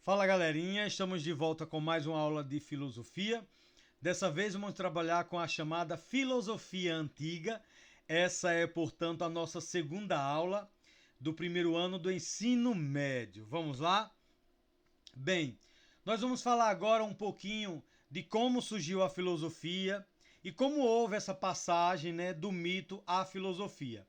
Fala galerinha, estamos de volta com mais uma aula de filosofia. Dessa vez vamos trabalhar com a chamada filosofia antiga. Essa é, portanto, a nossa segunda aula do primeiro ano do ensino médio. Vamos lá? Bem, nós vamos falar agora um pouquinho de como surgiu a filosofia e como houve essa passagem, do mito à filosofia.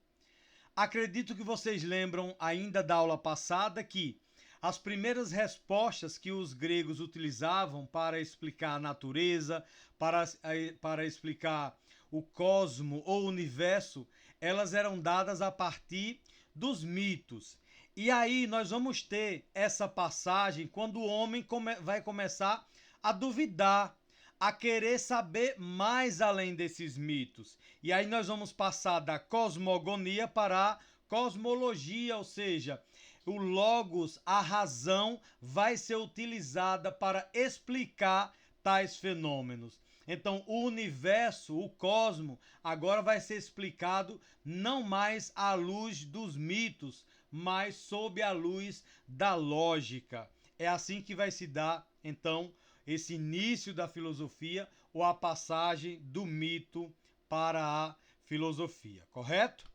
Acredito que vocês lembram ainda da aula passada que as primeiras respostas que os gregos utilizavam para explicar a natureza, para explicar o cosmo ou universo, elas eram dadas a partir dos mitos. E aí nós vamos ter essa passagem quando o homem vai começar a duvidar, a querer saber mais além desses mitos. E aí nós vamos passar da cosmogonia para a cosmologia, ou seja, o logos, a razão, vai ser utilizada para explicar tais fenômenos. Então, o universo, o cosmo, agora vai ser explicado não mais à luz dos mitos, mas sob a luz da lógica. É assim que vai se dar, então, esse início da filosofia ou a passagem do mito para a filosofia, correto?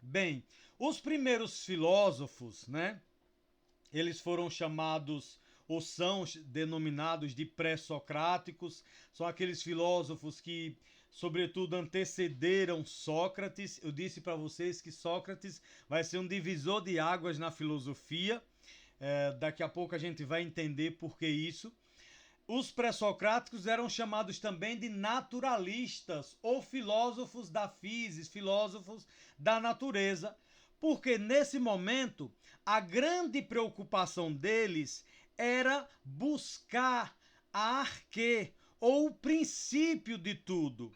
Bem, os primeiros filósofos, eles foram chamados ou são denominados de pré-socráticos. São aqueles filósofos que, sobretudo, antecederam Sócrates. Eu disse para vocês que Sócrates vai ser um divisor de águas na filosofia. Daqui a pouco a gente vai entender por que isso. Os pré-socráticos eram chamados também de naturalistas ou filósofos da physis, filósofos da natureza, porque nesse momento a grande preocupação deles era buscar a arquê, ou o princípio de tudo,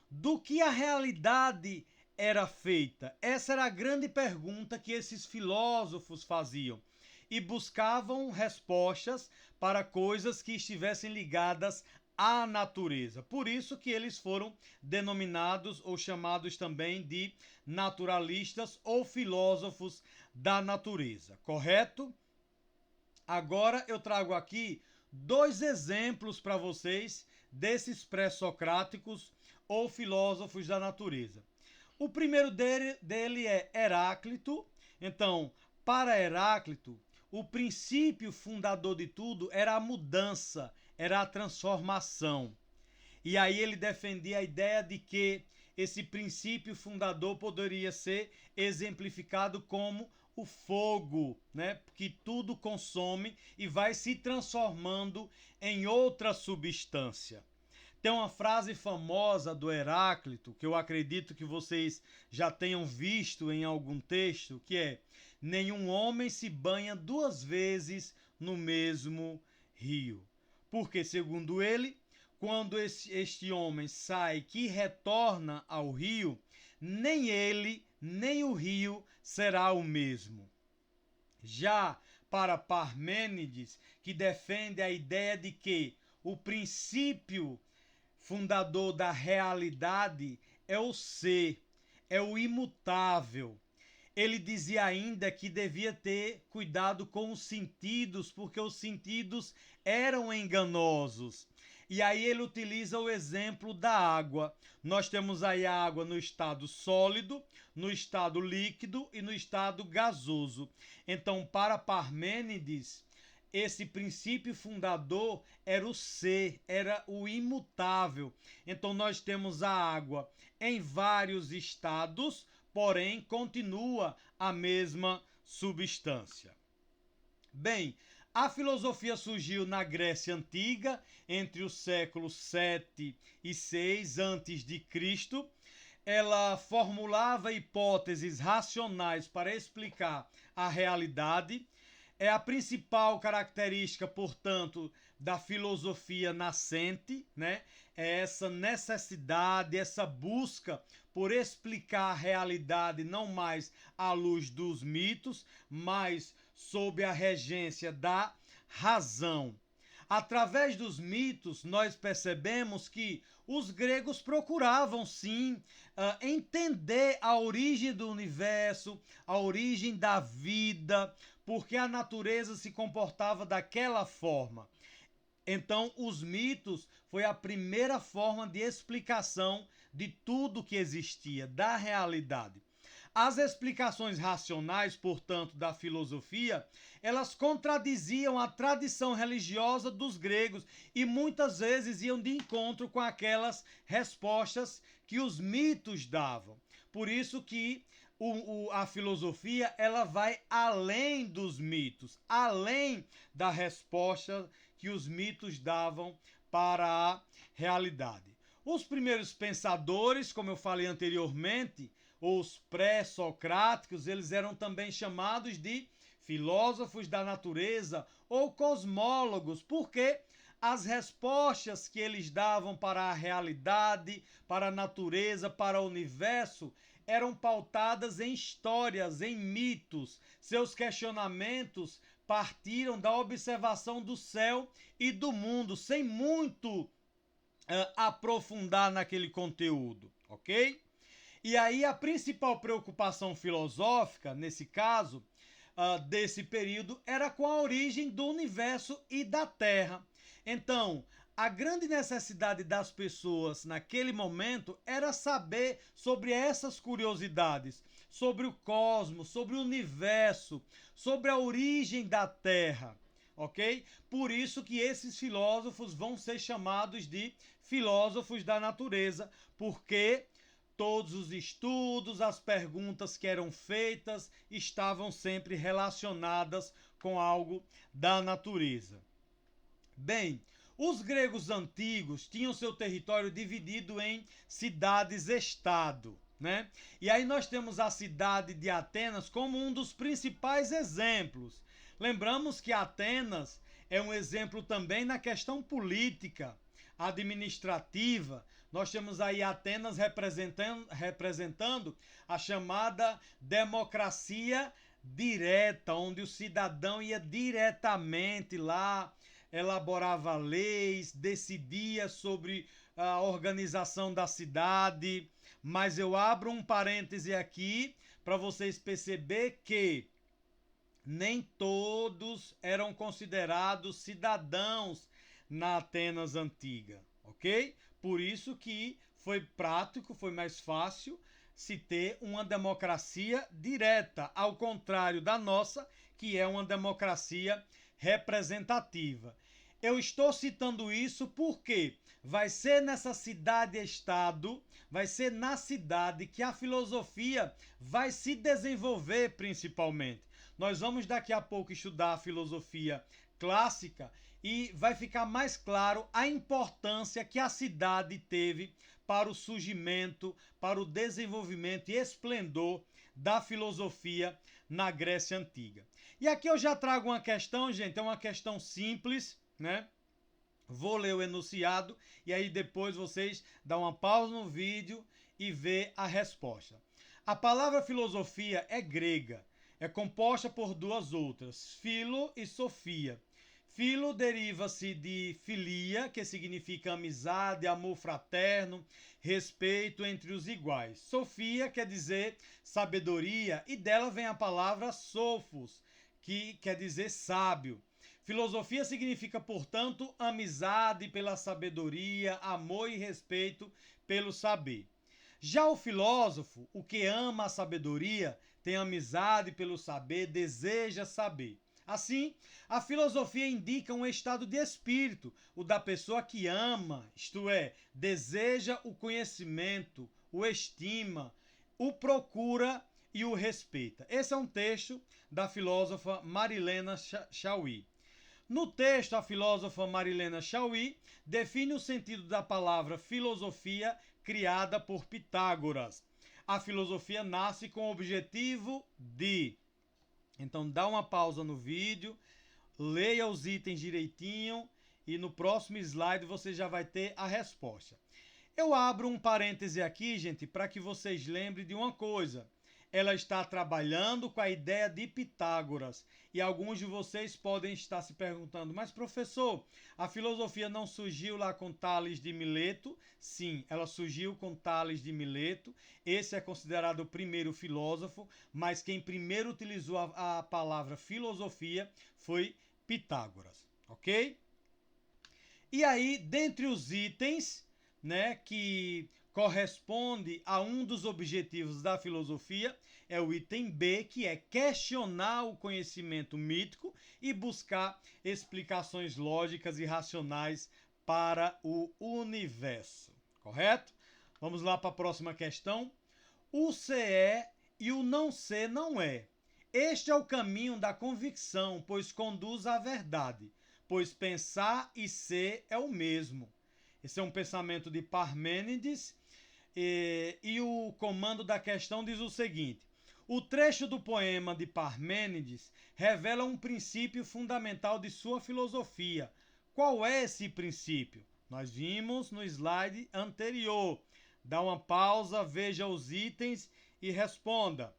do que a realidade era feita. Essa era a grande pergunta que esses filósofos faziam e buscavam respostas para coisas que estivessem ligadas à natureza. Por isso que eles foram denominados ou chamados também de naturalistas ou filósofos da natureza, correto? Agora eu trago aqui dois exemplos para vocês desses pré-socráticos ou filósofos da natureza. O primeiro dele é Heráclito. Então, para Heráclito, o princípio fundador de tudo era a mudança, era a transformação. E aí ele defendia a ideia de que esse princípio fundador poderia ser exemplificado como o fogo, que tudo consome e vai se transformando em outra substância. Tem uma frase famosa do Heráclito, que eu acredito que vocês já tenham visto em algum texto, que é: nenhum homem se banha duas vezes no mesmo rio. Porque, segundo ele, quando este homem sai que retorna ao rio, nem ele, nem o rio será o mesmo. Já para Parmênides, que defende a ideia de que o princípio fundador da realidade é o ser, é o imutável. Ele dizia ainda que devia ter cuidado com os sentidos, porque os sentidos eram enganosos. E aí ele utiliza o exemplo da água. Nós temos aí a água no estado sólido, no estado líquido e no estado gasoso. Então, para Parmênides, esse princípio fundador era o ser, era o imutável. Então nós temos a água em vários estados, porém continua a mesma substância. Bem, a filosofia surgiu na Grécia Antiga, entre os séculos 7 e 6 antes de Cristo. Ela formulava hipóteses racionais para explicar a realidade. É a principal característica, portanto, da filosofia nascente, É essa necessidade, essa busca por explicar a realidade não mais à luz dos mitos, mas sob a regência da razão. Através dos mitos, nós percebemos que os gregos procuravam, sim, entender a origem do universo, a origem da vida, porque a natureza se comportava daquela forma. Então, os mitos foi a primeira forma de explicação de tudo que existia, da realidade. As explicações racionais, portanto, da filosofia, elas contradiziam a tradição religiosa dos gregos e muitas vezes iam de encontro com aquelas respostas que os mitos davam. Por isso que a filosofia ela vai além dos mitos, além da resposta que os mitos davam para a realidade. Os primeiros pensadores, como eu falei anteriormente, os pré-socráticos, eles eram também chamados de filósofos da natureza ou cosmólogos, porque as respostas que eles davam para a realidade, para a natureza, para o universo, eram pautadas em histórias, em mitos. Seus questionamentos partiram da observação do céu e do mundo, sem muito aprofundar naquele conteúdo, ok? E aí a principal preocupação filosófica, nesse caso, desse período, era com a origem do universo e da Terra. Então, a grande necessidade das pessoas naquele momento era saber sobre essas curiosidades, sobre o cosmos, sobre o universo, sobre a origem da Terra, ok? Por isso que esses filósofos vão ser chamados de filósofos da natureza, porque todos os estudos, as perguntas que eram feitas estavam sempre relacionadas com algo da natureza. Bem, os gregos antigos tinham seu território dividido em cidades-estado, né? E aí nós temos a cidade de Atenas como um dos principais exemplos. Lembramos que Atenas é um exemplo também na questão política, administrativa. Nós temos aí Atenas representando a chamada democracia direta, onde o cidadão ia diretamente lá, elaborava leis, decidia sobre a organização da cidade. Mas eu abro um parêntese aqui para vocês perceberem que nem todos eram considerados cidadãos na Atenas antiga, ok? Por isso que foi prático, foi mais fácil se ter uma democracia direta, ao contrário da nossa, que é uma democracia representativa. Eu estou citando isso porque vai ser nessa cidade-estado, vai ser na cidade que a filosofia vai se desenvolver principalmente. Nós vamos daqui a pouco estudar a filosofia clássica e vai ficar mais claro a importância que a cidade teve para o surgimento, para o desenvolvimento e esplendor da filosofia na Grécia Antiga. E aqui eu já trago uma questão, gente, é uma questão simples, né? Vou ler o enunciado e aí depois vocês dão uma pausa no vídeo e vê a resposta. A palavra filosofia é grega, é composta por duas outras, philo e sophia. Philo deriva-se de filia, que significa amizade, amor fraterno, respeito entre os iguais. Sophia quer dizer sabedoria e dela vem a palavra sophos, que quer dizer sábio. Filosofia significa, portanto, amizade pela sabedoria, amor e respeito pelo saber. Já o filósofo, o que ama a sabedoria, tem amizade pelo saber, deseja saber. Assim, a filosofia indica um estado de espírito, o da pessoa que ama, isto é, deseja o conhecimento, o estima, o procura e o respeita. Esse é um texto da filósofa Marilena Chauí. No texto, a filósofa Marilena Chauí define o sentido da palavra filosofia criada por Pitágoras. A filosofia nasce com o objetivo de... Então dá uma pausa no vídeo, leia os itens direitinho e no próximo slide você já vai ter a resposta. Eu abro um parêntese aqui, gente, para que vocês lembrem de uma coisa. ela está trabalhando com a ideia de Pitágoras. E alguns de vocês podem estar se perguntando, mas professor, a filosofia não surgiu lá com Tales de Mileto? Sim, ela surgiu com Tales de Mileto. Esse é considerado o primeiro filósofo, mas quem primeiro utilizou a palavra filosofia foi Pitágoras, ok? E aí, dentre os itens, né, que corresponde a um dos objetivos da filosofia, é o item B, que é questionar o conhecimento mítico e buscar explicações lógicas e racionais para o universo. Correto? Vamos lá para a próxima questão. O ser é e o não ser não é. Este é o caminho da convicção, pois conduz à verdade, pois pensar e ser é o mesmo. Esse é um pensamento de Parmênides, e o comando da questão diz o seguinte: o trecho do poema de Parmênides revela um princípio fundamental de sua filosofia. Qual é esse princípio? Nós vimos no slide anterior. Dá uma pausa, veja os itens e responda.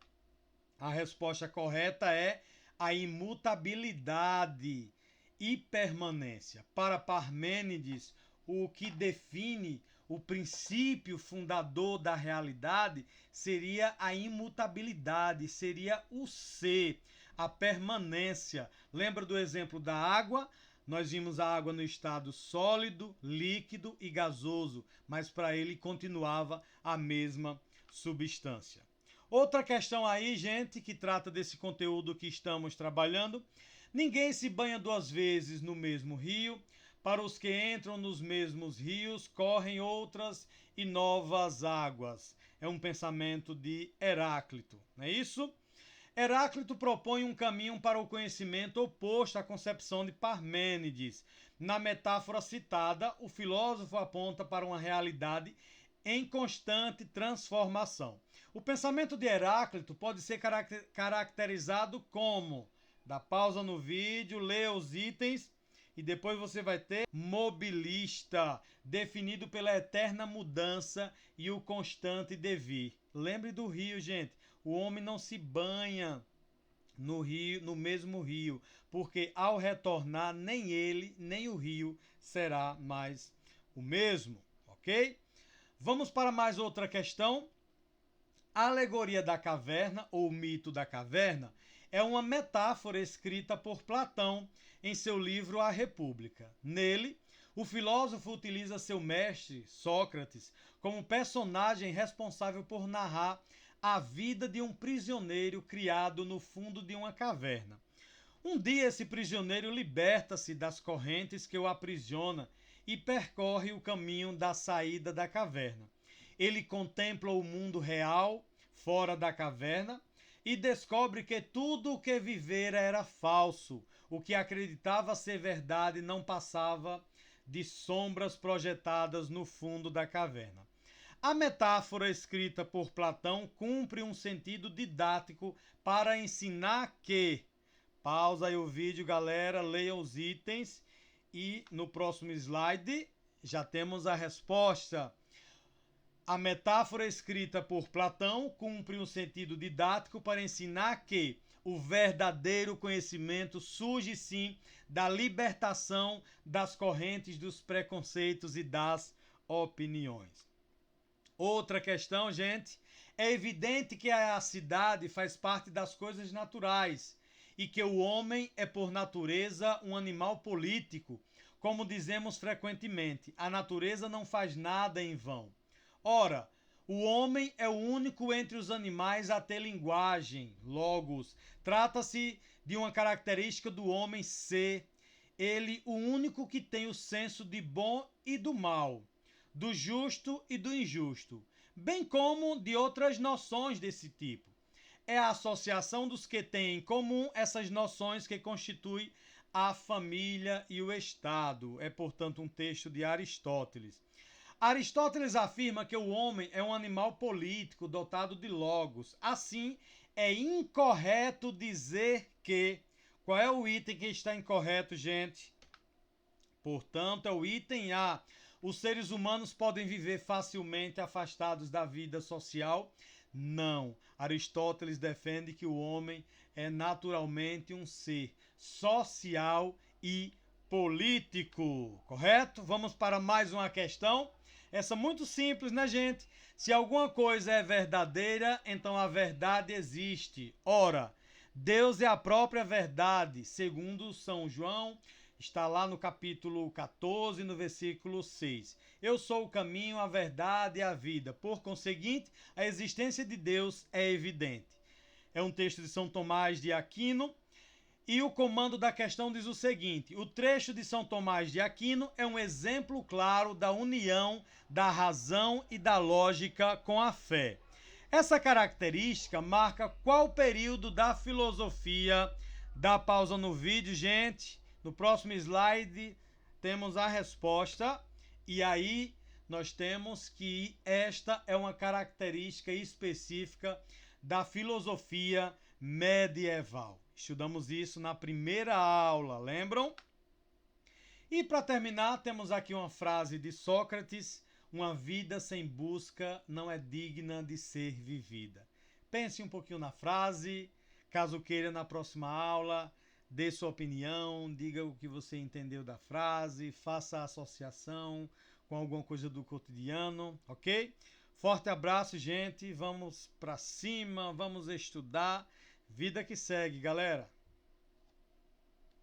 A resposta correta é a imutabilidade e permanência. Para Parmênides, o que define o princípio fundador da realidade seria a imutabilidade, seria o ser, a permanência. Lembra do exemplo da água? Nós vimos a água no estado sólido, líquido e gasoso, mas para ele continuava a mesma substância. Outra questão aí, gente, que trata desse conteúdo que estamos trabalhando. Ninguém se banha duas vezes no mesmo rio. Para os que entram nos mesmos rios, correm outras e novas águas. É um pensamento de Heráclito, não é isso? Heráclito propõe um caminho para o conhecimento oposto à concepção de Parmênides. Na metáfora citada, o filósofo aponta para uma realidade em constante transformação. O pensamento de Heráclito pode ser caracterizado como, dá pausa no vídeo, lê os itens e depois você vai ter mobilista, definido pela eterna mudança e o constante devir. Lembre do rio, gente. O homem não se banha no rio, no mesmo rio, porque ao retornar nem ele nem o rio será mais o mesmo, ok? Vamos para mais outra questão. A alegoria da caverna, ou mito da caverna, é uma metáfora escrita por Platão em seu livro A República. Nele, o filósofo utiliza seu mestre, Sócrates, como personagem responsável por narrar a vida de um prisioneiro criado no fundo de uma caverna. Um dia esse prisioneiro liberta-se das correntes que o aprisiona e percorre o caminho da saída da caverna. Ele contempla o mundo real, fora da caverna, e descobre que tudo o que vivera era falso. O que acreditava ser verdade não passava de sombras projetadas no fundo da caverna. A metáfora escrita por Platão cumpre um sentido didático para ensinar que... Pausa aí o vídeo, galera, leiam os itens e no próximo slide já temos a resposta. A metáfora escrita por Platão cumpre um sentido didático para ensinar que o verdadeiro conhecimento surge sim da libertação das correntes dos preconceitos e das opiniões. Outra questão, gente, é evidente que a cidade faz parte das coisas naturais e que o homem é por natureza um animal político, como dizemos frequentemente, a natureza não faz nada em vão. Ora, o homem é o único entre os animais a ter linguagem, logos. Trata-se de uma característica do homem ser ele o único que tem o senso de bom e do mal, do justo e do injusto, bem como de outras noções desse tipo. É a associação dos que têm em comum essas noções que constitui a família e o Estado. É, portanto, um texto de Aristóteles. Aristóteles afirma que o homem é um animal político dotado de logos. Assim, é incorreto dizer que... Qual é o item que está incorreto, gente? Portanto, é o item A. Os seres humanos podem viver facilmente afastados da vida social, Não. Aristóteles defende que o homem é naturalmente um ser social e político, correto? Vamos para mais uma questão. Essa muito simples, né, gente? Se alguma coisa é verdadeira, então a verdade existe. Ora, Deus é a própria verdade, segundo São João, está lá no capítulo 14, no versículo 6. Eu sou o caminho, a verdade e a vida. Por conseguinte, a existência de Deus é evidente. É um texto de São Tomás de Aquino. E o comando da questão diz o seguinte: o trecho de São Tomás de Aquino é um exemplo claro da união da razão e da lógica com a fé. Essa característica marca qual período da filosofia? Dá pausa no vídeo, gente. No próximo slide temos a resposta. E aí nós temos que esta é uma característica específica da filosofia medieval. Estudamos isso na primeira aula, lembram? E para terminar, temos aqui uma frase de Sócrates: uma vida sem busca não é digna de ser vivida. Pense um pouquinho na frase, caso queira na próxima aula, dê sua opinião, diga o que você entendeu da frase, faça a associação com alguma coisa do cotidiano, ok? Forte abraço, gente, vamos para cima, vamos estudar. Vida que segue, galera.